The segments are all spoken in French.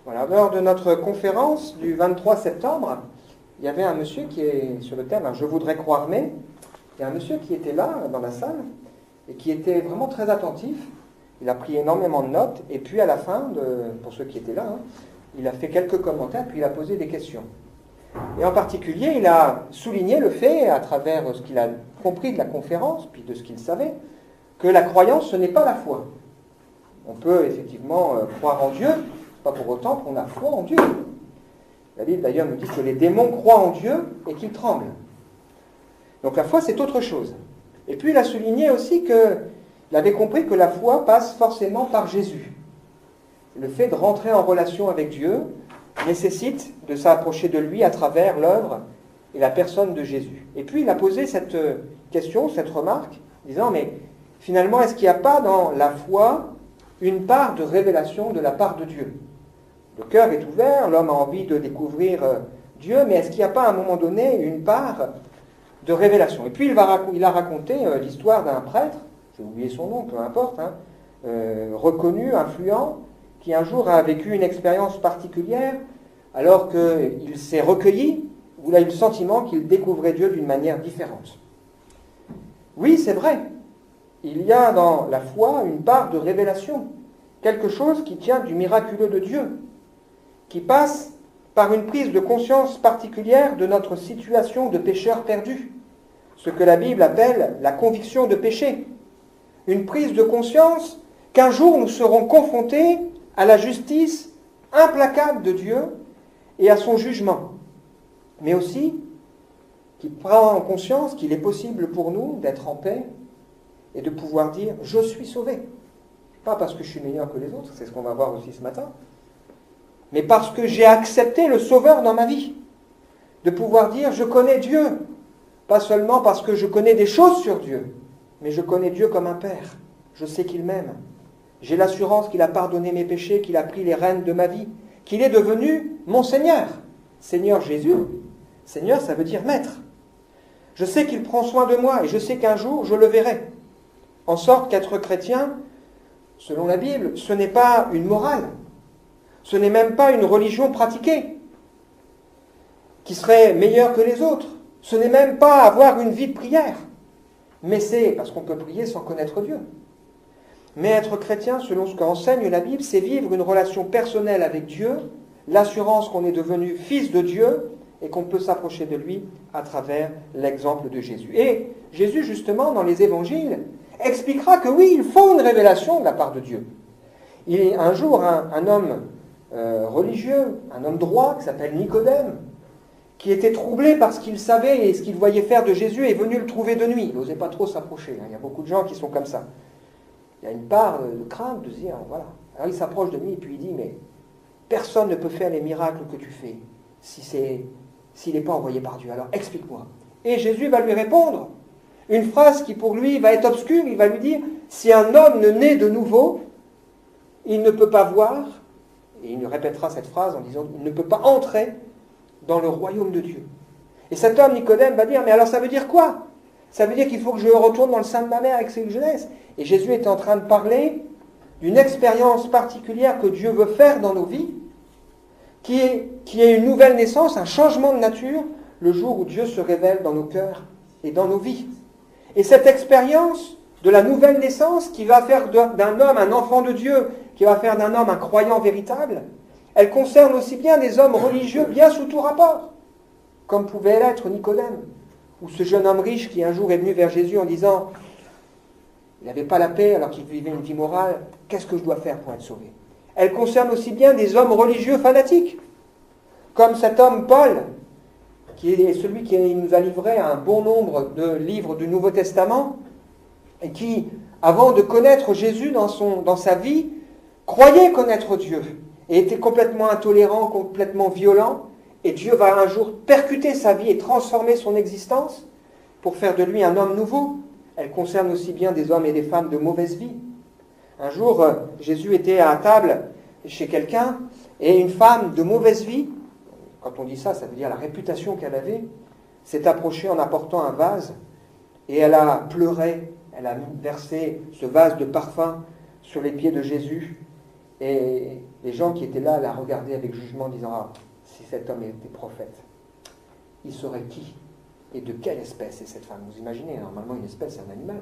Voilà, lors de notre conférence du 23 septembre, il y avait un monsieur qui est sur le thème « Je voudrais croire mais ». Il y a un monsieur qui était là, dans la salle, et qui était vraiment très attentif. Il a pris énormément de notes, et puis à la fin, pour ceux qui étaient là, il a fait quelques commentaires, puis il a posé des questions. Et en particulier, il a souligné le fait, à travers ce qu'il a compris de la conférence, puis de ce qu'il savait, que la croyance, ce n'est pas la foi. On peut effectivement croire en Dieu, pas pour autant qu'on a foi en Dieu. La Bible d'ailleurs nous dit que les démons croient en Dieu et qu'ils tremblent. Donc la foi, c'est autre chose. Et puis il a souligné aussi qu'il avait compris que la foi passe forcément par Jésus. Le fait de rentrer en relation avec Dieu nécessite de s'approcher de lui à travers l'œuvre et la personne de Jésus. Et puis il a posé cette question, cette remarque, disant, mais finalement, est-ce qu'il n'y a pas dans la foi une part de révélation de la part de Dieu? Le cœur est ouvert, l'homme a envie de découvrir Dieu, mais est-ce qu'il n'y a pas à un moment donné une part de révélation? Et puis il a raconté l'histoire d'un prêtre, j'ai oublié son nom, peu importe, reconnu, influent, qui un jour a vécu une expérience particulière, alors qu'il s'est recueilli, où il a eu le sentiment qu'il découvrait Dieu d'une manière différente. Oui, c'est vrai, il y a dans la foi une part de révélation, quelque chose qui tient du miraculeux de Dieu, qui passe par une prise de conscience particulière de notre situation de pécheur perdu, ce que la Bible appelle la conviction de péché. Une prise de conscience qu'un jour nous serons confrontés à la justice implacable de Dieu et à son jugement, mais aussi qui prend conscience qu'il est possible pour nous d'être en paix et de pouvoir dire « je suis sauvé ». Pas parce que je suis meilleur que les autres, c'est ce qu'on va voir aussi ce matin, mais parce que j'ai accepté le Sauveur dans ma vie. De pouvoir dire « je connais Dieu », pas seulement parce que je connais des choses sur Dieu, mais je connais Dieu comme un Père. Je sais qu'il m'aime. J'ai l'assurance qu'il a pardonné mes péchés, qu'il a pris les rênes de ma vie, qu'il est devenu mon Seigneur. Seigneur Jésus, Seigneur, ça veut dire maître. Je sais qu'il prend soin de moi et je sais qu'un jour je le verrai. En sorte qu'être chrétien, selon la Bible, ce n'est pas une morale, ce n'est même pas une religion pratiquée qui serait meilleure que les autres, ce n'est même pas avoir une vie de prière, mais c'est, parce qu'on peut prier sans connaître Dieu. Mais être chrétien, selon ce qu'enseigne la Bible, c'est vivre une relation personnelle avec Dieu, l'assurance qu'on est devenu fils de Dieu et qu'on peut s'approcher de lui à travers l'exemple de Jésus. Et Jésus, justement, dans les évangiles, expliquera que oui, il faut une révélation de la part de Dieu. Un jour, un homme religieux, un homme droit, qui s'appelle Nicodème, qui était troublé par ce qu'il savait et ce qu'il voyait faire de Jésus, est venu le trouver de nuit. Il n'osait pas trop s'approcher. Il y a beaucoup de gens qui sont comme ça. Il y a une part de crainte de se dire, voilà. Alors il s'approche de lui et puis il dit, mais personne ne peut faire les miracles que tu fais s'il n'est pas envoyé par Dieu. Alors explique-moi. Et Jésus va lui répondre une phrase qui pour lui va être obscure. Il va lui dire, si un homme ne naît de nouveau, il ne peut pas voir, et il répétera cette phrase en disant, il ne peut pas entrer dans le royaume de Dieu. Et cet homme, Nicodème, va dire, mais alors ça veut dire quoi? Ça veut dire qu'il faut que je retourne dans le sein de ma mère avec cette jeunesse. Et Jésus est en train de parler d'une expérience particulière que Dieu veut faire dans nos vies, qui est une nouvelle naissance, un changement de nature, le jour où Dieu se révèle dans nos cœurs et dans nos vies. Et cette expérience de la nouvelle naissance qui va faire d'un homme un enfant de Dieu, qui va faire d'un homme un croyant véritable, elle concerne aussi bien des hommes religieux bien sous tout rapport, comme pouvait l'être Nicodème, ou ce jeune homme riche qui un jour est venu vers Jésus en disant, il n'avait pas la paix alors qu'il vivait une vie morale, qu'est-ce que je dois faire pour être sauvé? Elle concerne aussi bien des hommes religieux fanatiques, comme cet homme Paul, qui est celui qui nous a livré un bon nombre de livres du Nouveau Testament, et qui, avant de connaître Jésus dans sa vie, croyait connaître Dieu, et était complètement intolérant, complètement violent, et Dieu va un jour percuter sa vie et transformer son existence pour faire de lui un homme nouveau. Elle concerne aussi bien des hommes et des femmes de mauvaise vie. Un jour, Jésus était à table chez quelqu'un, et une femme de mauvaise vie, quand on dit ça, ça veut dire la réputation qu'elle avait, s'est approchée en apportant un vase, et elle a pleuré, elle a versé ce vase de parfum sur les pieds de Jésus, Et les gens qui étaient là la regardaient avec jugement, disant « Ah, si cet homme était prophète, il saurait qui et de quelle espèce est cette femme ?» Vous imaginez, normalement une espèce, c'est un animal.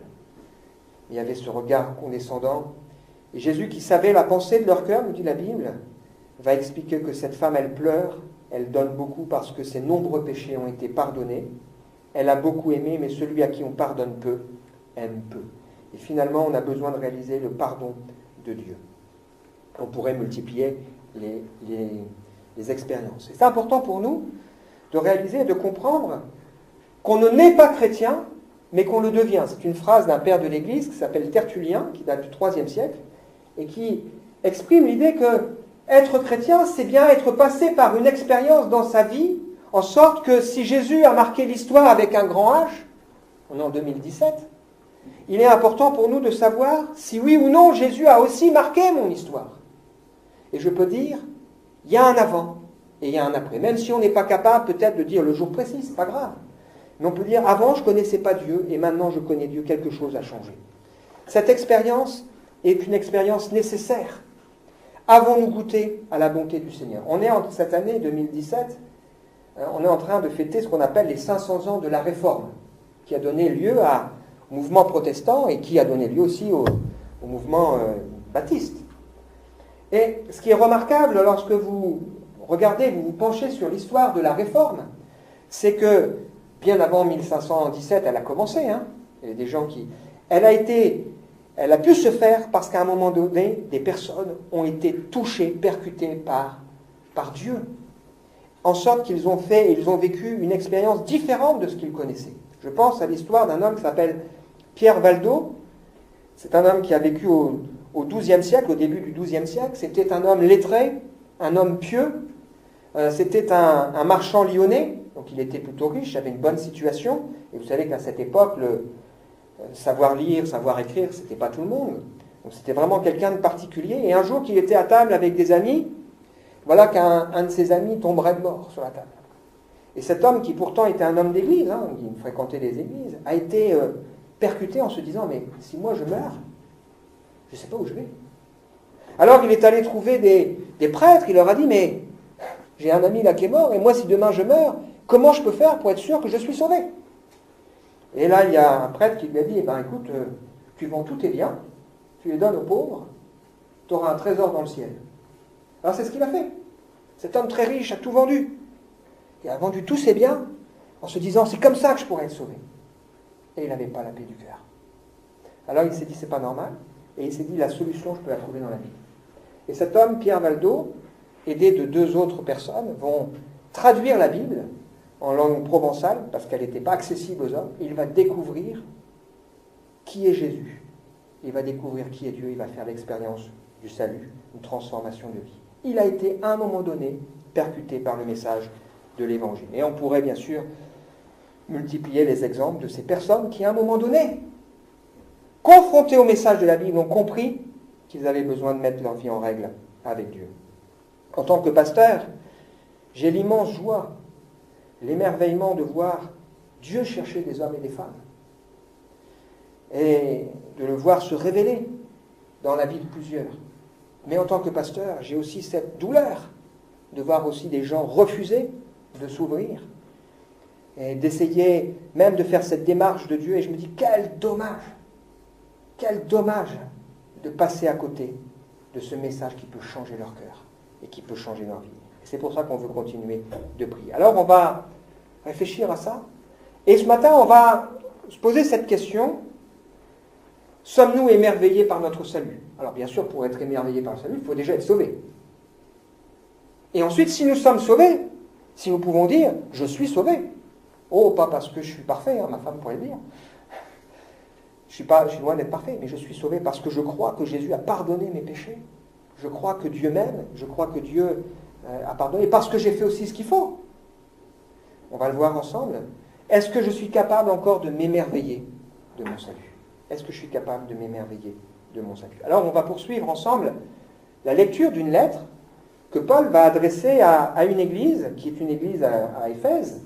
Il y avait ce regard condescendant. Et Jésus, qui savait la pensée de leur cœur, nous dit la Bible, va expliquer que cette femme, elle pleure, elle donne beaucoup parce que ses nombreux péchés ont été pardonnés. Elle a beaucoup aimé, mais celui à qui on pardonne peu, aime peu. Et finalement, on a besoin de réaliser le pardon de Dieu. On pourrait multiplier les expériences. Et c'est important pour nous de réaliser et de comprendre qu'on ne naît pas chrétien, mais qu'on le devient. C'est une phrase d'un père de l'Église qui s'appelle Tertullien, qui date du IIIe siècle, et qui exprime l'idée que être chrétien, c'est bien être passé par une expérience dans sa vie, en sorte que si Jésus a marqué l'histoire avec un grand H, on est en 2017, il est important pour nous de savoir si oui ou non Jésus a aussi marqué mon histoire. Et je peux dire, il y a un avant et il y a un après. Même si on n'est pas capable peut-être de dire le jour précis, c'est pas grave. Mais on peut dire, avant je ne connaissais pas Dieu et maintenant je connais Dieu, quelque chose a changé. Cette expérience est une expérience nécessaire. Avons-nous goûté à la bonté du Seigneur? On est en cette année 2017, on est en train de fêter ce qu'on appelle les 500 ans de la Réforme, qui a donné lieu au mouvement protestant et qui a donné lieu aussi au mouvement baptiste. Et ce qui est remarquable lorsque vous regardez, vous vous penchez sur l'histoire de la Réforme, c'est que bien avant 1517, elle a commencé. Il y a des gens qui... Elle a pu se faire parce qu'à un moment donné, des personnes ont été touchées, percutées par Dieu, en sorte qu'ils ont vécu une expérience différente de ce qu'ils connaissaient. Je pense à l'histoire d'un homme qui s'appelle Pierre Valdo. C'est un homme qui a vécu au XIIe siècle, au début du XIIe siècle. C'était un homme lettré, un homme pieux. C'était un marchand lyonnais, donc il était plutôt riche, avait une bonne situation. Et vous savez qu'à cette époque, savoir lire, savoir écrire, c'était pas tout le monde. Donc c'était vraiment quelqu'un de particulier. Et un jour qu'il était à table avec des amis, voilà qu'un de ses amis tomberait de mort sur la table. Et cet homme, qui pourtant était un homme d'église, qui fréquentait les églises, a été percuté en se disant, mais si moi je meurs, je ne sais pas où je vais. Alors il est allé trouver des prêtres, il leur a dit, mais j'ai un ami là qui est mort, et moi si demain je meurs, comment je peux faire pour être sûr que je suis sauvé? Et là il y a un prêtre qui lui a dit, écoute, tu vends tous tes biens, tu les donnes aux pauvres, tu auras un trésor dans le ciel. Alors c'est ce qu'il a fait. Cet homme très riche a tout vendu. Il a vendu tous ses biens en se disant, c'est comme ça que je pourrais être sauvé. Et il n'avait pas la paix du cœur. Alors il s'est dit, c'est pas normal. Et il s'est dit, la solution, je peux la trouver dans la Bible. Et cet homme, Pierre Valdo, aidé de 2 autres personnes, vont traduire la Bible en langue provençale, parce qu'elle n'était pas accessible aux hommes. Il va découvrir qui est Jésus. Il va découvrir qui est Dieu. Il va faire l'expérience du salut, une transformation de vie. Il a été, à un moment donné, percuté par le message de l'Évangile. Et on pourrait, bien sûr, multiplier les exemples de ces personnes qui, à un moment donné, confrontés au message de la Bible, ont compris qu'ils avaient besoin de mettre leur vie en règle avec Dieu. En tant que pasteur, j'ai l'immense joie, l'émerveillement de voir Dieu chercher des hommes et des femmes et de le voir se révéler dans la vie de plusieurs. Mais en tant que pasteur, j'ai aussi cette douleur de voir aussi des gens refuser de s'ouvrir et d'essayer même de faire cette démarche de Dieu. Et je me dis, quel dommage de passer à côté de ce message qui peut changer leur cœur et qui peut changer leur vie. Et c'est pour ça qu'on veut continuer de prier. Alors on va réfléchir à ça. Et ce matin, on va se poser cette question. Sommes-nous émerveillés par notre salut? Alors bien sûr, pour être émerveillé par le salut, il faut déjà être sauvé. Et ensuite, si nous sommes sauvés, si nous pouvons dire, je suis sauvé. Oh, pas parce que je suis parfait, ma femme pourrait le dire. Je suis loin d'être parfait, mais je suis sauvé parce que je crois que Jésus a pardonné mes péchés. Je crois que Dieu m'aime, je crois que Dieu a pardonné, parce que j'ai fait aussi ce qu'il faut. On va le voir ensemble. Est-ce que je suis capable encore de m'émerveiller de mon salut? Est-ce que je suis capable de m'émerveiller de mon salut? Alors on va poursuivre ensemble la lecture d'une lettre que Paul va adresser à une église, qui est une église à Éphèse.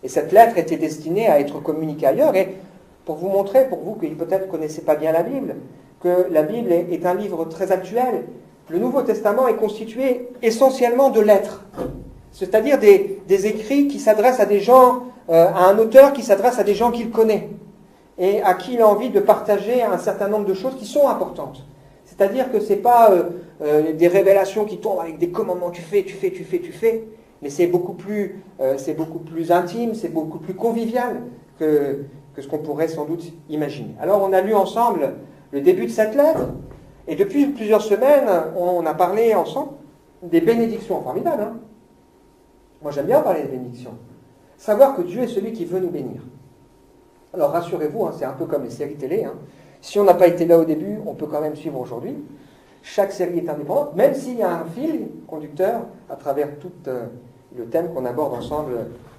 Et cette lettre était destinée à être communiquée ailleurs. Et pour vous montrer, pour vous qui peut-être ne connaissez pas bien la Bible, que la Bible est un livre très actuel. Le Nouveau Testament est constitué essentiellement de lettres, c'est-à-dire des écrits qui s'adressent à des gens, à un auteur qui s'adresse à des gens qu'il connaît et à qui il a envie de partager un certain nombre de choses qui sont importantes. C'est-à-dire que ce n'est pas des révélations qui tombent avec des commandements, tu fais, mais c'est beaucoup plus intime, c'est beaucoup plus convivial que ce qu'on pourrait sans doute imaginer. Alors on a lu ensemble le début de cette lettre, et depuis plusieurs semaines, on a parlé ensemble des bénédictions formidables. Hein. Moi j'aime bien parler des bénédictions. Savoir que Dieu est celui qui veut nous bénir. Alors rassurez-vous, hein, c'est un peu comme les séries télé. Hein. Si on n'a pas été là au début, on peut quand même suivre aujourd'hui. Chaque série est indépendante, même s'il y a un fil conducteur à travers tout le thème qu'on aborde ensemble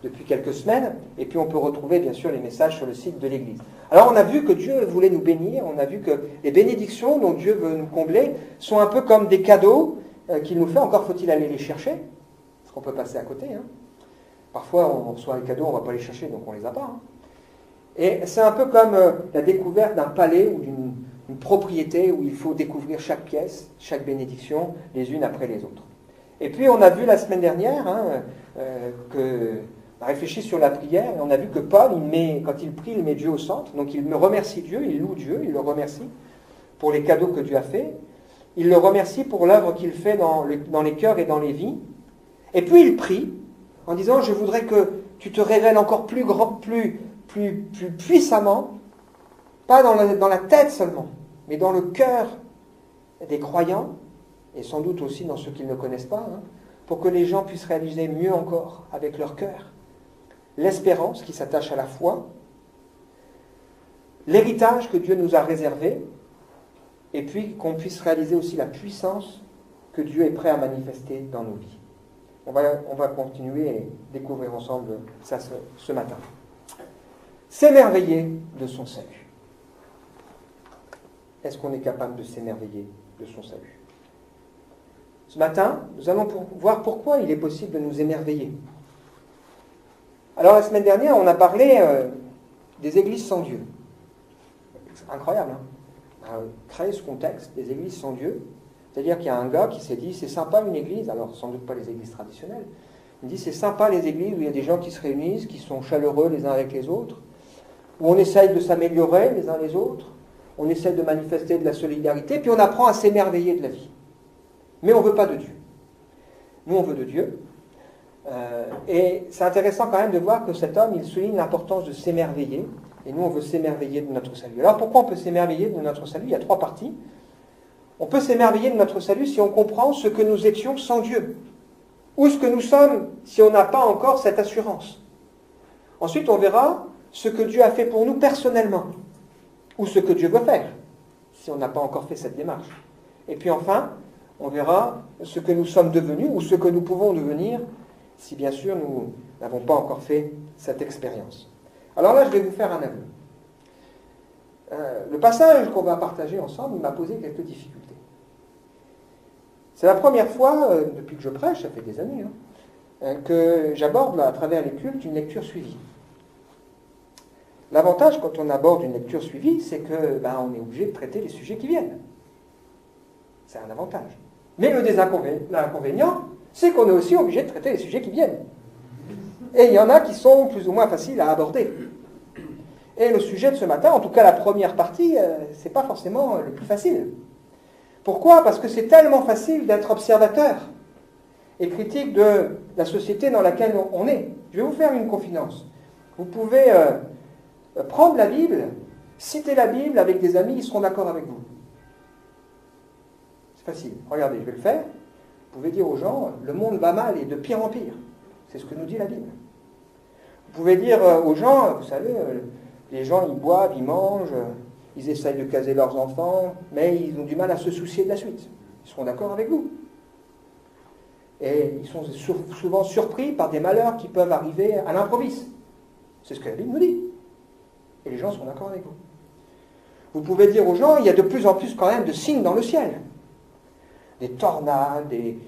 depuis quelques semaines. Et puis on peut retrouver bien sûr les messages sur le site de l'Église. Alors on a vu que Dieu voulait nous bénir, on a vu que les bénédictions dont Dieu veut nous combler sont un peu comme des cadeaux qu'il nous fait. Encore faut-il aller les chercher, parce qu'on peut passer à côté. Hein. Parfois on reçoit les cadeaux, on ne va pas les chercher, donc on ne les a pas. Hein. Et c'est un peu comme la découverte d'un palais ou d'une propriété où il faut découvrir chaque pièce, chaque bénédiction, les unes après les autres. Et puis on a vu la semaine dernière on a réfléchi sur la prière, et on a vu que Paul, quand il prie, il met Dieu au centre. Donc il me remercie Dieu, il loue Dieu, il le remercie pour les cadeaux que Dieu a faits. Il le remercie pour l'œuvre qu'il fait dans les cœurs et dans les vies. Et puis il prie en disant, je voudrais que tu te révèles encore plus puissamment, pas dans la tête seulement, mais dans le cœur des croyants, et sans doute aussi dans ceux qui ne le connaissent pas, hein, pour que les gens puissent réaliser mieux encore avec leur cœur l'espérance qui s'attache à la foi, l'héritage que Dieu nous a réservé, et puis qu'on puisse réaliser aussi la puissance que Dieu est prêt à manifester dans nos vies. On va continuer et découvrir ensemble ça ce matin. S'émerveiller de son salut. Est-ce qu'on est capable de s'émerveiller de son salut? Ce matin, nous allons voir pourquoi il est possible de nous émerveiller. Alors la semaine dernière, on a parlé des églises sans Dieu. C'est incroyable, hein? Créer ce contexte des églises sans Dieu, c'est-à-dire qu'il y a un gars qui s'est dit, c'est sympa une église, alors sans doute pas les églises traditionnelles, il dit, c'est sympa les églises où il y a des gens qui se réunissent, qui sont chaleureux les uns avec les autres, où on essaye de s'améliorer les uns les autres, on essaie de manifester de la solidarité, puis on apprend à s'émerveiller de la vie. Mais on ne veut pas de Dieu. Nous, on veut de Dieu. Et c'est intéressant quand même de voir que cet homme, il souligne l'importance de s'émerveiller, et nous, on veut s'émerveiller de notre salut. Alors pourquoi on peut s'émerveiller de notre salut? Il y a trois parties. On peut s'émerveiller de notre salut si on comprend ce que nous étions sans Dieu, ou ce que nous sommes si on n'a pas encore cette assurance. Ensuite, on verra ce que Dieu a fait pour nous personnellement, ou ce que Dieu veut faire, si on n'a pas encore fait cette démarche. Et puis enfin, on verra ce que nous sommes devenus, ou ce que nous pouvons devenir, si bien sûr nous n'avons pas encore fait cette expérience. Alors là, je vais vous faire un aveu. Le passage qu'on va partager ensemble m'a posé quelques difficultés. C'est la première fois, depuis que je prêche, ça fait des années, que j'aborde à travers les cultes une lecture suivie. L'avantage quand on aborde une lecture suivie, c'est que on est obligé de traiter les sujets qui viennent. C'est un avantage. Mais l'inconvénient, c'est qu'on est aussi obligé de traiter les sujets qui viennent. Et il y en a qui sont plus ou moins faciles à aborder. Et le sujet de ce matin, en tout cas la première partie, c'est pas forcément le plus facile. Pourquoi? Parce que c'est tellement facile d'être observateur et critique de la société dans laquelle on est. Je vais vous faire une confidence. Vous pouvez prendre la Bible, citer la Bible avec des amis, ils seront d'accord avec vous. C'est facile. Regardez, je vais le faire. Vous pouvez dire aux gens, le monde va mal et de pire en pire. C'est ce que nous dit la Bible. Vous pouvez dire aux gens, vous savez, les gens ils boivent, ils mangent, ils essayent de caser leurs enfants, mais ils ont du mal à se soucier de la suite. Ils seront d'accord avec vous. Et ils sont souvent surpris par des malheurs qui peuvent arriver à l'improviste. C'est ce que la Bible nous dit. Et les gens seront d'accord avec vous. Vous pouvez dire aux gens, il y a de plus en plus quand même de signes dans le ciel. Des tornades, des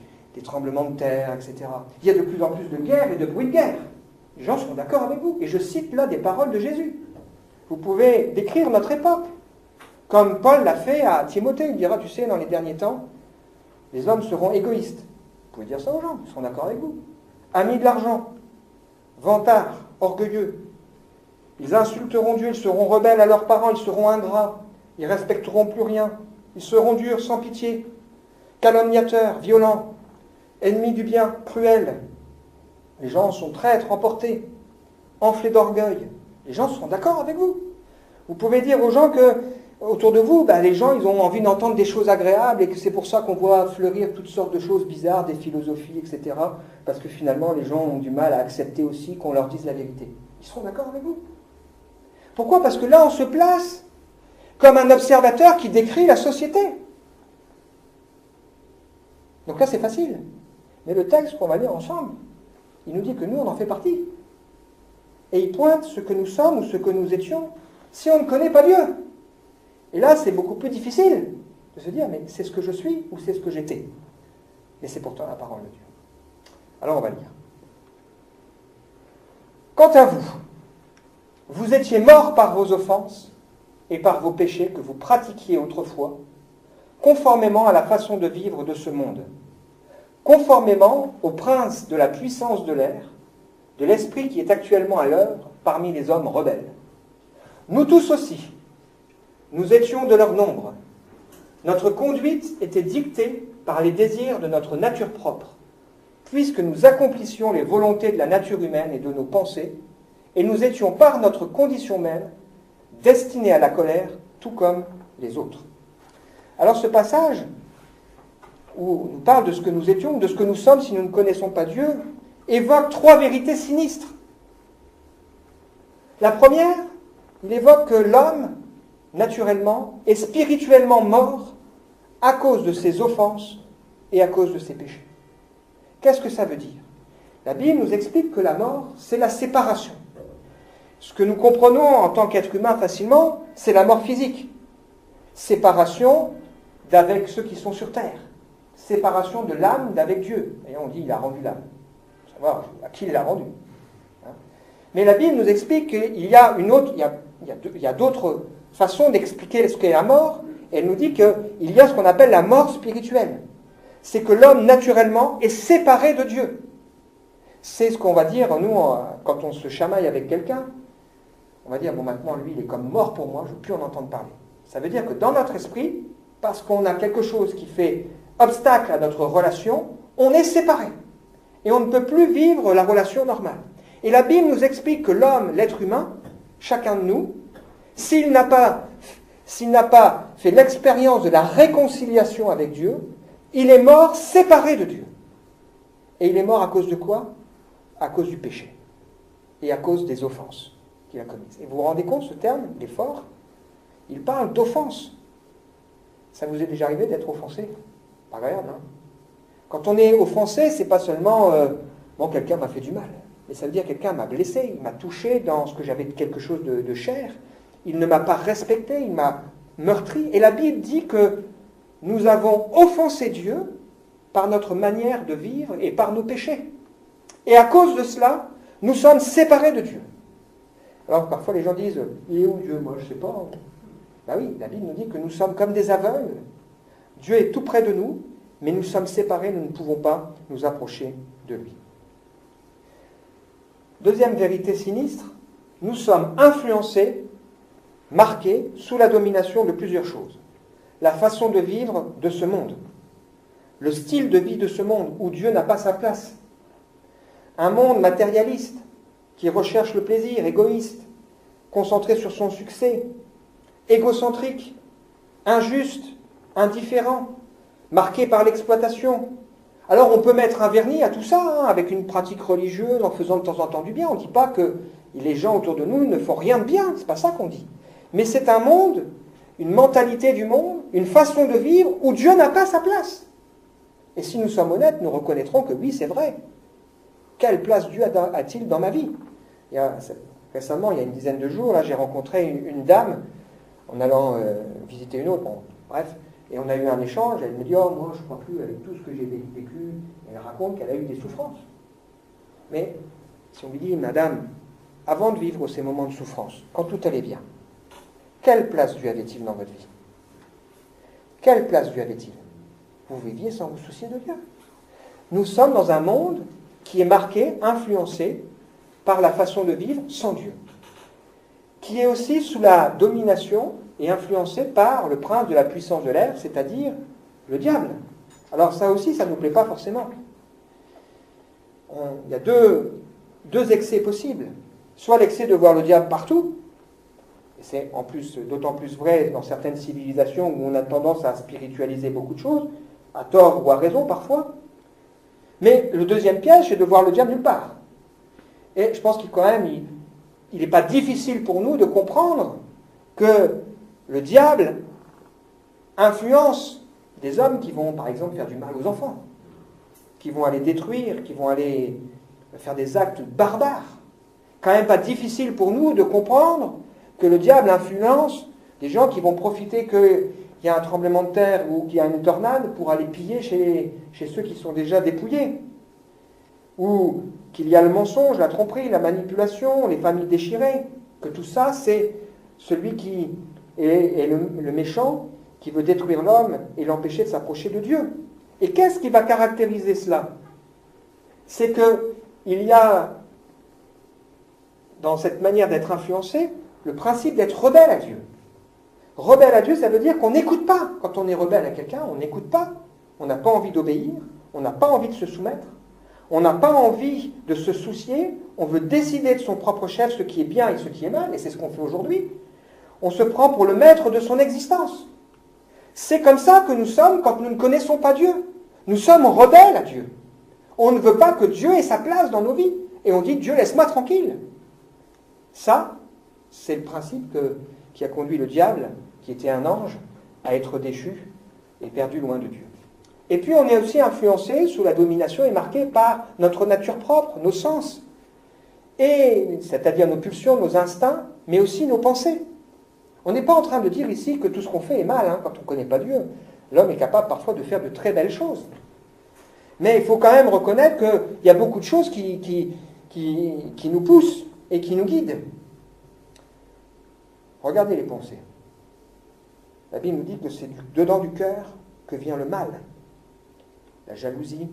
tremblements de terre, etc. Il y a de plus en plus de guerres et de bruits de guerre. Les gens seront d'accord avec vous. Et je cite là des paroles de Jésus. Vous pouvez décrire notre époque Comme Paul l'a fait à Timothée, il dira, tu sais, dans les derniers temps, les hommes seront égoïstes. Vous pouvez dire ça aux gens, ils seront d'accord avec vous. Amis de l'argent, vantards, orgueilleux. Ils insulteront Dieu, ils seront rebelles à leurs parents, ils seront ingrats, ils respecteront plus rien, ils seront durs, sans pitié, calomniateurs, violents, ennemis du bien, cruels. Les gens sont traîtres, emportés, enflés d'orgueil. Les gens seront d'accord avec vous. Vous pouvez dire aux gens que, autour de vous, les gens ils ont envie d'entendre des choses agréables et que c'est pour ça qu'on voit fleurir toutes sortes de choses bizarres, des philosophies, etc. Parce que finalement, les gens ont du mal à accepter aussi qu'on leur dise la vérité. Ils seront d'accord avec vous. Pourquoi ? Parce que là, on se place comme un observateur qui décrit la société. Donc là, c'est facile. Mais le texte qu'on va lire ensemble, il nous dit que nous, on en fait partie. Et il pointe ce que nous sommes ou ce que nous étions si on ne connaît pas Dieu. Et là, c'est beaucoup plus difficile de se dire, mais c'est ce que je suis ou c'est ce que j'étais. Mais c'est pourtant la parole de Dieu. Alors, on va lire. Quant à vous, vous étiez morts par vos offenses et par vos péchés que vous pratiquiez autrefois, conformément à la façon de vivre de ce monde, conformément au prince de la puissance de l'air, de l'esprit qui est actuellement à l'œuvre parmi les hommes rebelles. Nous tous aussi, nous étions de leur nombre. Notre conduite était dictée par les désirs de notre nature propre, puisque nous accomplissions les volontés de la nature humaine et de nos pensées, et nous étions par notre condition même destinés à la colère, tout comme les autres. Alors ce passage, où on parle de ce que nous étions, de ce que nous sommes si nous ne connaissons pas Dieu, évoque trois vérités sinistres. La première, il évoque que l'homme, naturellement, est spirituellement mort à cause de ses offenses et à cause de ses péchés. Qu'est-ce que ça veut dire ? La Bible nous explique que la mort, c'est la séparation. Ce que nous comprenons en tant qu'être humain facilement, c'est la mort physique. Séparation d'avec ceux qui sont sur terre. Séparation de l'âme d'avec Dieu. Et on dit, il a rendu l'âme. Il faut savoir à qui il l'a rendu. Mais la Bible nous explique qu'il y a il y a d'autres façons d'expliquer ce qu'est la mort. Et elle nous dit qu'il y a ce qu'on appelle la mort spirituelle. C'est que l'homme, naturellement, est séparé de Dieu. C'est ce qu'on va dire, nous, quand on se chamaille avec quelqu'un. On va dire, bon, maintenant, lui, il est comme mort pour moi, je ne veux plus en entendre parler. Ça veut dire que dans notre esprit, parce qu'on a quelque chose qui fait obstacle à notre relation, on est séparé. Et on ne peut plus vivre la relation normale. Et la Bible nous explique que l'homme, l'être humain, chacun de nous, s'il n'a pas fait l'expérience de la réconciliation avec Dieu, il est mort séparé de Dieu. Et il est mort à cause de quoi ? À cause du péché. Et à cause des offenses qu'il a commises. Et vous vous rendez compte, ce terme, il est fort. Il parle d'offense. Ça vous est déjà arrivé d'être offensé ? Pas agréable, hein ? Quand on est offensé, c'est pas seulement bon, quelqu'un m'a fait du mal. Mais ça veut dire quelqu'un m'a blessé, il m'a touché dans ce que j'avais quelque chose de cher. Il ne m'a pas respecté, il m'a meurtri. Et la Bible dit que nous avons offensé Dieu par notre manière de vivre et par nos péchés. Et à cause de cela, nous sommes séparés de Dieu. Alors parfois les gens disent, il est où Dieu ? Moi je ne sais pas. Ben oui, la Bible nous dit que nous sommes comme des aveugles. Dieu est tout près de nous, mais nous sommes séparés, nous ne pouvons pas nous approcher de lui. Deuxième vérité sinistre, nous sommes influencés, marqués, sous la domination de plusieurs choses. La façon de vivre de ce monde, le style de vie de ce monde où Dieu n'a pas sa place, un monde matérialiste qui recherche le plaisir, égoïste, concentré sur son succès, égocentrique, injuste, indifférent, marqué par l'exploitation. Alors on peut mettre un vernis à tout ça, avec une pratique religieuse, en faisant de temps en temps du bien. On ne dit pas que les gens autour de nous ne font rien de bien, c'est pas ça qu'on dit. Mais c'est un monde, une mentalité du monde, une façon de vivre où Dieu n'a pas sa place. Et si nous sommes honnêtes, nous reconnaîtrons que oui, c'est vrai. Quelle place Dieu a-t-il dans ma vie ? Récemment, il y a une dizaine de jours, là, j'ai rencontré une dame en allant visiter une autre. Bon, bref, et on a eu un échange. Elle me dit, oh, moi, je ne crois plus avec tout ce que j'ai vécu. Elle raconte qu'elle a eu des souffrances. Mais si on lui dit, madame, avant de vivre ces moments de souffrance, quand tout allait bien, quelle place Dieu avait-il dans votre vie ? quelle place Dieu avait-il? Vous viviez sans vous soucier de Dieu. Nous sommes dans un monde qui est marqué, influencé par la façon de vivre sans Dieu, qui est aussi sous la domination et influencé par le prince de la puissance de l'air, c'est-à-dire le diable. Alors ça aussi, ça ne nous plaît pas forcément. Il y a deux excès possibles. Soit l'excès de voir le diable partout, et c'est en plus d'autant plus vrai dans certaines civilisations où on a tendance à spiritualiser beaucoup de choses, à tort ou à raison parfois. Mais le deuxième piège, c'est de voir le diable nulle part. Et je pense qu'il quand même, il n'est pas difficile pour nous de comprendre que le diable influence des hommes qui vont, par exemple, faire du mal aux enfants, qui vont aller détruire, qui vont aller faire des actes barbares. Quand même pas difficile pour nous de comprendre que le diable influence des gens qui vont profiter qu'il y a un tremblement de terre ou qu'il y a une tornade pour aller piller chez ceux qui sont déjà dépouillés. Ou qu'il y a le mensonge, la tromperie, la manipulation, les familles déchirées. Que tout ça, c'est celui qui est le méchant qui veut détruire l'homme et l'empêcher de s'approcher de Dieu. Et qu'est-ce qui va caractériser cela? C'est qu'il y a, dans cette manière d'être influencé, le principe d'être rebelle à Dieu. Rebelle à Dieu, ça veut dire qu'on n'écoute pas. Quand on est rebelle à quelqu'un, on n'écoute pas. On n'a pas envie d'obéir, on n'a pas envie de se soumettre, on n'a pas envie de se soucier, on veut décider de son propre chef ce qui est bien et ce qui est mal, et c'est ce qu'on fait aujourd'hui. On se prend pour le maître de son existence. C'est comme ça que nous sommes quand nous ne connaissons pas Dieu. Nous sommes rebelles à Dieu. On ne veut pas que Dieu ait sa place dans nos vies. Et on dit, Dieu, laisse-moi tranquille. Ça, c'est le principe qui a conduit le diable, qui était un ange, à être déchu et perdu loin de Dieu. Et puis on est aussi influencé sous la domination et marqué par notre nature propre, nos sens, et c'est-à-dire nos pulsions, nos instincts, mais aussi nos pensées. On n'est pas en train de dire ici que tout ce qu'on fait est mal, quand on ne connaît pas Dieu. L'homme est capable parfois de faire de très belles choses. Mais il faut quand même reconnaître qu'il y a beaucoup de choses qui nous poussent et qui nous guident. Regardez les pensées. La Bible nous dit que c'est dedans du cœur que vient le mal. La jalousie.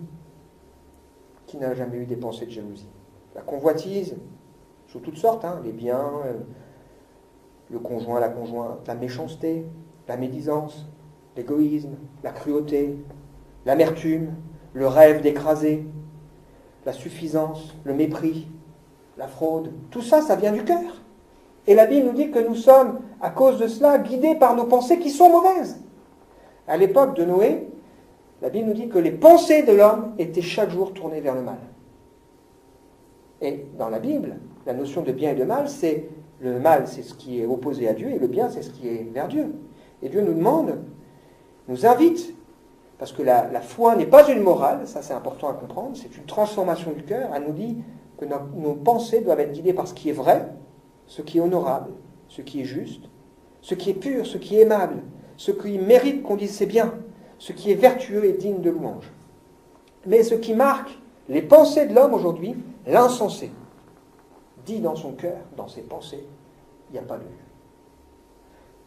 Qui n'a jamais eu des pensées de jalousie? La convoitise, sous toutes sortes, les biens, le conjoint, la conjointe, la méchanceté, la médisance, l'égoïsme, la cruauté, l'amertume, le rêve d'écraser, la suffisance, le mépris, la fraude. Tout ça, ça vient du cœur. Et la Bible nous dit que nous sommes, à cause de cela, guidés par nos pensées qui sont mauvaises. À l'époque de Noé, la Bible nous dit que les pensées de l'homme étaient chaque jour tournées vers le mal. Et dans la Bible, la notion de bien et de mal, c'est le mal, c'est ce qui est opposé à Dieu, et le bien, c'est ce qui est vers Dieu. Et Dieu nous demande, nous invite, parce que la foi n'est pas une morale, ça c'est important à comprendre, c'est une transformation du cœur. Elle nous dit que nos pensées doivent être guidées par ce qui est vrai, ce qui est honorable, ce qui est juste, ce qui est pur, ce qui est aimable, ce qui mérite qu'on dise c'est bien, ce qui est vertueux et digne de louange. Mais ce qui marque les pensées de l'homme aujourd'hui, l'insensé, dit dans son cœur, dans ses pensées, il n'y a pas de Dieu.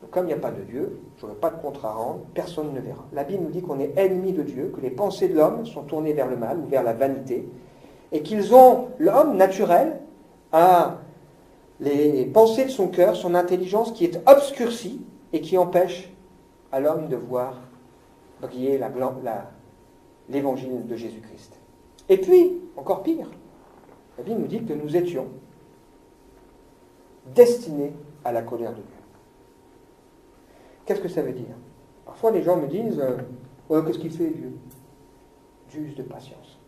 Donc comme il n'y a pas de Dieu, je n'aurai pas de compte à rendre, personne ne verra. La Bible nous dit qu'on est ennemi de Dieu, que les pensées de l'homme sont tournées vers le mal ou vers la vanité, et qu'ils ont, l'homme naturel, a les pensées de son cœur, son intelligence qui est obscurcie et qui empêche à l'homme de voir briller l'évangile de Jésus-Christ. Et puis, encore pire, la Bible nous dit que nous étions destinés à la colère de Dieu. Qu'est-ce que ça veut dire? Parfois les gens me disent qu'est-ce qu'il fait Dieu? Dieu use de patience.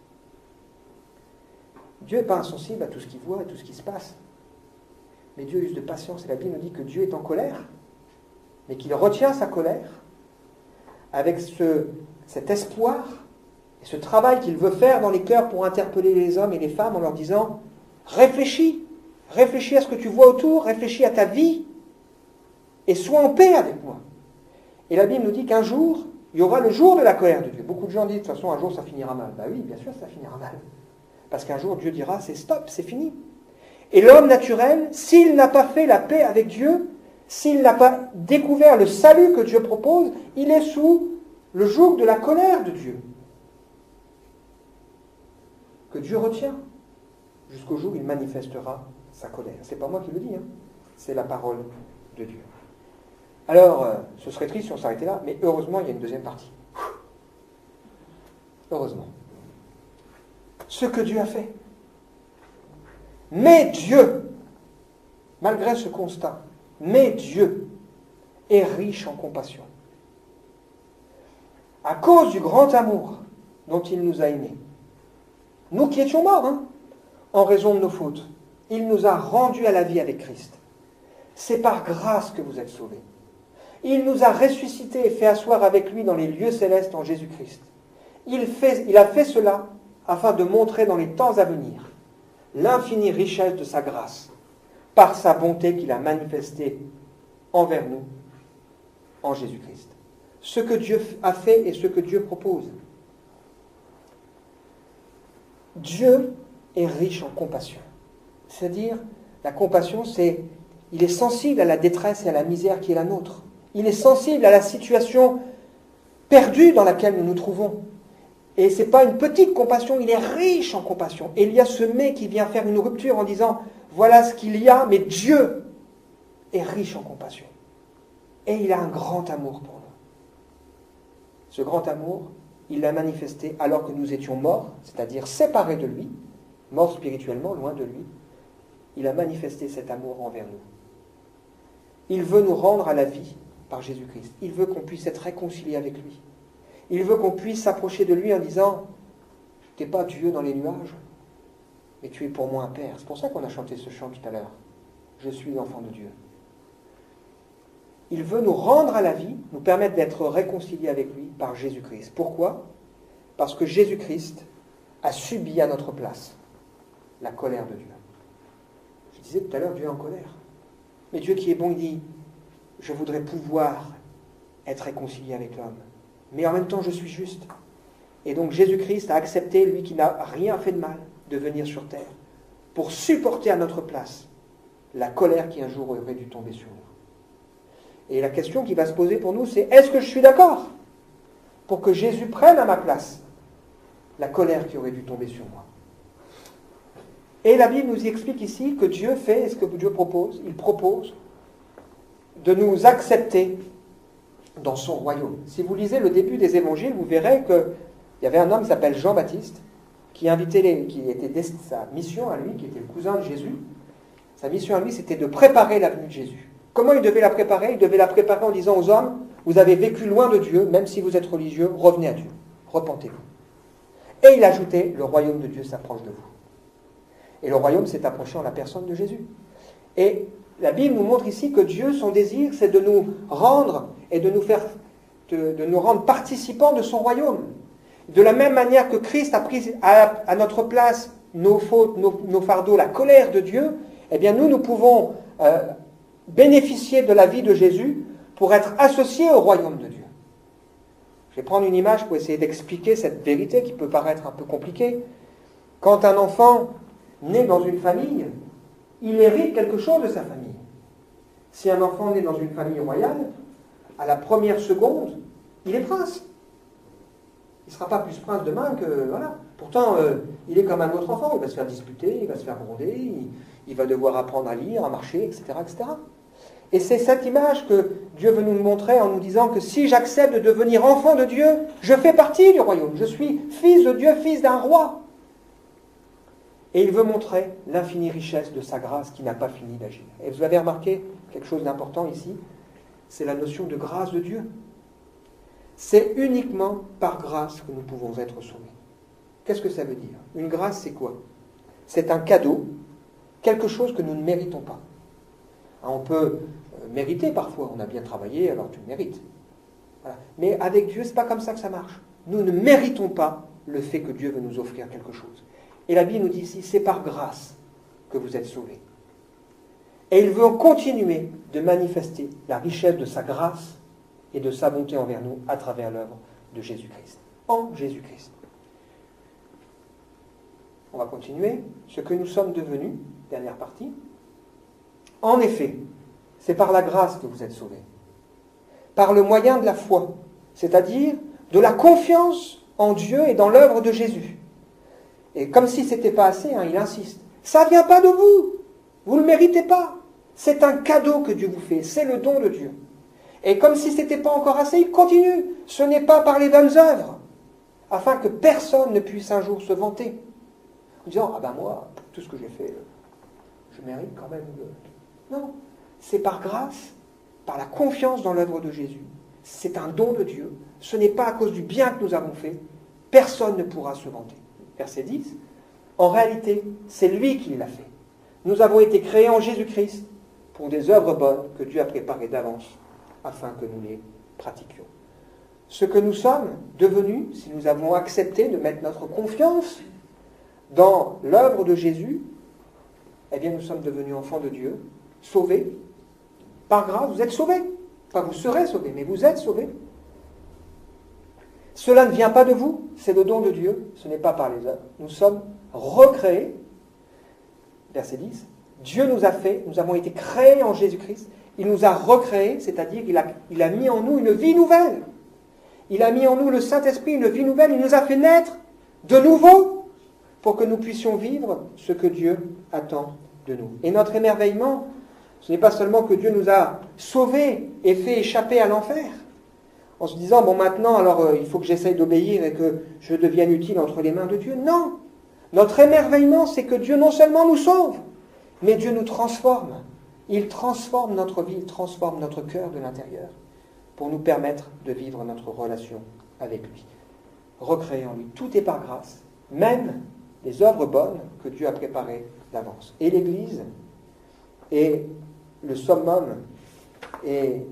Dieu n'est pas insensible à tout ce qu'il voit et tout ce qui se passe. Mais Dieu use de patience. Et la Bible nous dit que Dieu est en colère, mais qu'il retient sa colère avec cet espoir et ce travail qu'il veut faire dans les cœurs pour interpeller les hommes et les femmes en leur disant réfléchis à ce que tu vois autour, réfléchis à ta vie et sois en paix avec moi. Et la Bible nous dit qu'un jour, il y aura le jour de la colère de Dieu. Beaucoup de gens disent de toute façon un jour ça finira mal. Ben oui, bien sûr ça finira mal. Parce qu'un jour Dieu dira c'est stop, c'est fini. Et l'homme naturel, s'il n'a pas fait la paix avec Dieu, S'il n'a pas découvert le salut que Dieu propose, il est sous le joug de la colère de Dieu, que Dieu retient, jusqu'au jour où il manifestera sa colère. C'est pas moi qui le dis, hein. C'est la parole de Dieu. Alors, ce serait triste si on s'arrêtait là, mais heureusement, il y a une deuxième partie. Heureusement. Ce que Dieu a fait. Mais Dieu, malgré ce constat, mais Dieu est riche en compassion. À cause du grand amour dont il nous a aimés, nous qui étions morts, en raison de nos fautes, il nous a rendus à la vie avec Christ. C'est par grâce que vous êtes sauvés. Il nous a ressuscités et fait asseoir avec lui dans les lieux célestes en Jésus-Christ. Il a fait cela afin de montrer dans les temps à venir l'infinie richesse de sa grâce, par sa bonté qu'il a manifestée envers nous en Jésus-Christ. Ce que Dieu a fait et ce que Dieu propose. Dieu est riche en compassion. C'est-à-dire, la compassion, il est sensible à la détresse et à la misère qui est la nôtre. Il est sensible à la situation perdue dans laquelle nous nous trouvons. Et ce n'est pas une petite compassion, il est riche en compassion. Et il y a ce mais qui vient faire une rupture en disant, voilà ce qu'il y a, mais Dieu est riche en compassion. Et il a un grand amour pour nous. Ce grand amour, il l'a manifesté alors que nous étions morts, c'est-à-dire séparés de lui, morts spirituellement, loin de lui. Il a manifesté cet amour envers nous. Il veut nous rendre à la vie par Jésus-Christ. Il veut qu'on puisse être réconciliés avec lui. Il veut qu'on puisse s'approcher de lui en disant « Tu n'es pas Dieu dans les nuages, mais tu es pour moi un Père. » C'est pour ça qu'on a chanté ce chant tout à l'heure. « Je suis l'enfant de Dieu. » Il veut nous rendre à la vie, nous permettre d'être réconciliés avec lui par Jésus-Christ. Pourquoi ? Parce que Jésus-Christ a subi à notre place la colère de Dieu. Je disais tout à l'heure, Dieu est en colère. Mais Dieu qui est bon, il dit « Je voudrais pouvoir être réconcilié avec l'homme. Mais en même temps, je suis juste. » Et donc Jésus-Christ a accepté, lui qui n'a rien fait de mal, de venir sur terre pour supporter à notre place la colère qui un jour aurait dû tomber sur nous. Et la question qui va se poser pour nous, c'est est-ce que je suis d'accord pour que Jésus prenne à ma place la colère qui aurait dû tomber sur moi? Et la Bible nous explique ici que Dieu fait ce que Dieu propose. Il propose de nous accepter dans son royaume. Si vous lisez le début des évangiles, vous verrez qu'il y avait un homme qui s'appelle Jean-Baptiste, qui était sa mission à lui, qui était le cousin de Jésus. Sa mission à lui, c'était de préparer la venue de Jésus. Comment il devait la préparer? Il devait la préparer en disant aux hommes, vous avez vécu loin de Dieu, même si vous êtes religieux, revenez à Dieu, repentez-vous. Et il ajoutait, le royaume de Dieu s'approche de vous. Et le royaume s'est approché en la personne de Jésus. Et la Bible nous montre ici que Dieu, son désir, c'est de nous rendre et de nous rendre participants de son royaume. De la même manière que Christ a pris à notre place nos fautes, nos fardeaux, la colère de Dieu, eh bien nous pouvons bénéficier de la vie de Jésus pour être associés au royaume de Dieu. Je vais prendre une image pour essayer d'expliquer cette vérité qui peut paraître un peu compliquée. Quand un enfant naît dans une famille, il hérite quelque chose de sa famille. Si un enfant naît dans une famille royale, à la première seconde, il est prince. Il ne sera pas plus prince demain que... Voilà. Pourtant, il est comme un autre enfant. Il va se faire disputer, il va se faire gronder, il va devoir apprendre à lire, à marcher, etc., etc. Et c'est cette image que Dieu veut nous montrer en nous disant que si j'accepte de devenir enfant de Dieu, je fais partie du royaume. Je suis fils de Dieu, fils d'un roi. Et il veut montrer l'infinie richesse de sa grâce qui n'a pas fini d'agir. Et vous avez remarqué quelque chose d'important ici, c'est la notion de grâce de Dieu. C'est uniquement par grâce que nous pouvons être sauvés. Qu'est-ce que ça veut dire? Une grâce, c'est quoi? C'est un cadeau, quelque chose que nous ne méritons pas. On peut mériter parfois, on a bien travaillé, alors tu le mérites. Voilà. Mais avec Dieu, ce n'est pas comme ça que ça marche. Nous ne méritons pas le fait que Dieu veut nous offrir quelque chose. Et la Bible nous dit ici, c'est par grâce que vous êtes sauvés. Et il veut continuer de manifester la richesse de sa grâce et de sa bonté envers nous à travers l'œuvre de Jésus-Christ. En Jésus-Christ. On va continuer. Ce que nous sommes devenus, dernière partie. En effet, C'est par la grâce que vous êtes sauvés. Par le moyen de la foi, c'est-à-dire de la confiance en Dieu et dans l'œuvre de Jésus. Et comme si ce n'était pas assez, il insiste. Ça ne vient pas de vous. Vous ne le méritez pas. C'est un cadeau que Dieu vous fait. C'est le don de Dieu. Et comme si ce n'était pas encore assez, il continue. Ce n'est pas par les bonnes œuvres, afin que personne ne puisse un jour se vanter. En disant, ah ben moi, tout ce que j'ai fait, je mérite quand même de... Non, c'est par grâce, par la confiance dans l'œuvre de Jésus. C'est un don de Dieu. Ce n'est pas à cause du bien que nous avons fait. Personne ne pourra se vanter. Verset 10. En réalité, c'est lui qui l'a fait. Nous avons été créés en Jésus-Christ pour des œuvres bonnes que Dieu a préparées d'avance afin que nous les pratiquions. Ce que nous sommes devenus, si nous avons accepté de mettre notre confiance dans l'œuvre de Jésus, eh bien nous sommes devenus enfants de Dieu, sauvés. Par grâce, vous êtes sauvés. Pas vous serez sauvés, mais vous êtes sauvés. Cela ne vient pas de vous, c'est le don de Dieu, ce n'est pas par les œuvres. Nous sommes recréés. Verset 10. Dieu nous a fait, nous avons été créés en Jésus-Christ. Il nous a recréés, c'est-à-dire il a mis en nous une vie nouvelle. Il a mis en nous le Saint-Esprit, une vie nouvelle. Il nous a fait naître de nouveau pour que nous puissions vivre ce que Dieu attend de nous. Et notre émerveillement, ce n'est pas seulement que Dieu nous a sauvés et fait échapper à l'enfer, en se disant, bon maintenant, alors il faut que j'essaye d'obéir et que je devienne utile entre les mains de Dieu. Non. Notre émerveillement, c'est que Dieu non seulement nous sauve, mais Dieu nous transforme. Il transforme notre vie, il transforme notre cœur de l'intérieur pour nous permettre de vivre notre relation avec lui. Recréer en lui. Tout est par grâce, même les œuvres bonnes que Dieu a préparées d'avance. Et l'Église est le summum et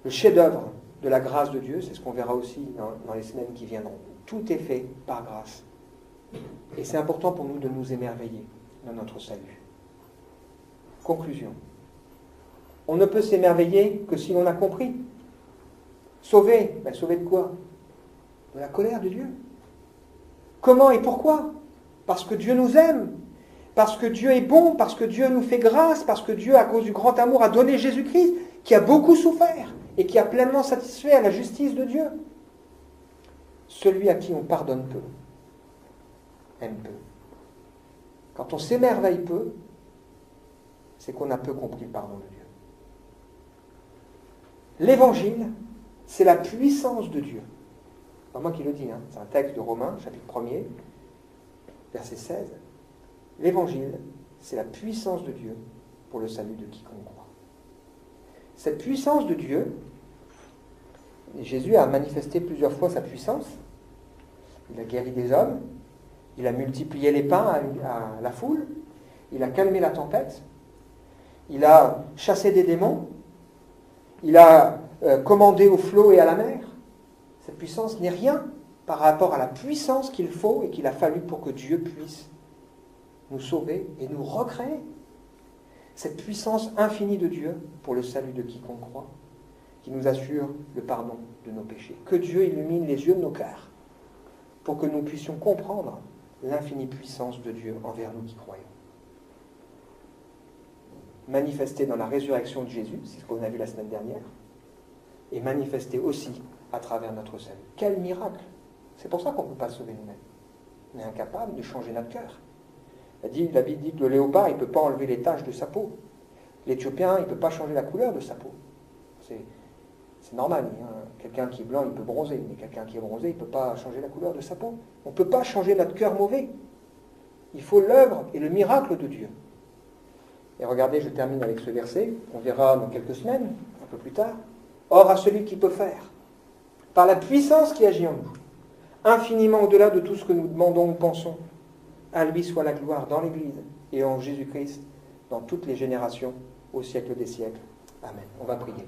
le chef-d'œuvre de la grâce de Dieu. C'est ce qu'on verra aussi dans les semaines qui viendront. Tout est fait par grâce. Et c'est important pour nous de nous émerveiller dans notre salut. Conclusion. On ne peut s'émerveiller que si l'on a compris. Sauvé. Ben, sauvé de quoi? De la colère de Dieu. Comment et pourquoi? Parce que Dieu nous aime. Parce que Dieu est bon. Parce que Dieu nous fait grâce. Parce que Dieu, à cause du grand amour, a donné Jésus-Christ, qui a beaucoup souffert et qui a pleinement satisfait à la justice de Dieu. Celui à qui on pardonne peu, aime peu. Quand on s'émerveille peu, c'est qu'on a peu compris le pardon de Dieu. L'évangile, c'est la puissance de Dieu. C'est pas moi qui le dis, c'est un texte de Romains, chapitre 1er, verset 16. L'évangile, c'est la puissance de Dieu pour le salut de quiconque croit. Cette puissance de Dieu, Jésus a manifesté plusieurs fois sa puissance. Il a guéri des hommes, il a multiplié les pains à la foule, il a calmé la tempête, il a chassé des démons, il a commandé aux flots et à la mer. Cette puissance n'est rien par rapport à la puissance qu'il faut et qu'il a fallu pour que Dieu puisse nous sauver et nous recréer. Cette puissance infinie de Dieu pour le salut de quiconque croit, qui nous assure le pardon de nos péchés. Que Dieu illumine les yeux de nos cœurs pour que nous puissions comprendre l'infinie puissance de Dieu envers nous qui croyons. Manifesté dans la résurrection de Jésus, c'est ce qu'on a vu la semaine dernière, et manifesté aussi à travers notre salut. Quel miracle! C'est pour ça qu'on ne peut pas sauver nous-mêmes. On est incapable de changer notre cœur. La Bible dit que le léopard, il ne peut pas enlever les taches de sa peau. L'Éthiopien, il ne peut pas changer la couleur de sa peau. C'est normal. Quelqu'un qui est blanc, il peut bronzer, mais quelqu'un qui est bronzé, il ne peut pas changer la couleur de sa peau. On ne peut pas changer notre cœur mauvais. Il faut l'œuvre et le miracle de Dieu. Et regardez, je termine avec ce verset, on verra dans quelques semaines, un peu plus tard. Or, à celui qui peut faire, par la puissance qui agit en nous, infiniment au-delà de tout ce que nous demandons ou pensons, à lui soit la gloire dans l'Église et en Jésus-Christ, dans toutes les générations, au siècle des siècles. Amen. On va prier.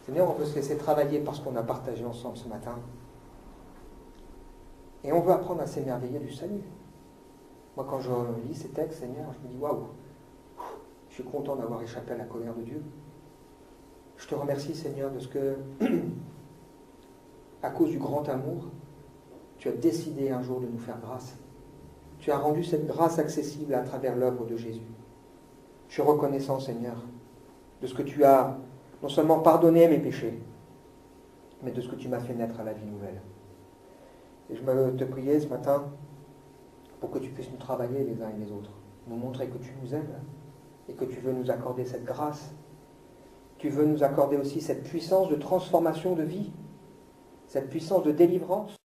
Seigneur, on veut se laisser travailler par ce qu'on a partagé ensemble ce matin. Et on veut apprendre à s'émerveiller du salut. Moi, quand je lis ces textes, Seigneur, je me dis, waouh, je suis content d'avoir échappé à la colère de Dieu. Je te remercie, Seigneur, de ce que, à cause du grand amour, tu as décidé un jour de nous faire grâce. tu as rendu cette grâce accessible à travers l'œuvre de Jésus. Je suis reconnaissant, Seigneur, de ce que tu as non seulement pardonné mes péchés, mais de ce que tu m'as fait naître à la vie nouvelle. Et je veux te prier ce matin pour que tu puisses nous travailler les uns et les autres, nous montrer que tu nous aimes et que tu veux nous accorder cette grâce. Tu veux nous accorder aussi cette puissance de transformation de vie, cette puissance de délivrance.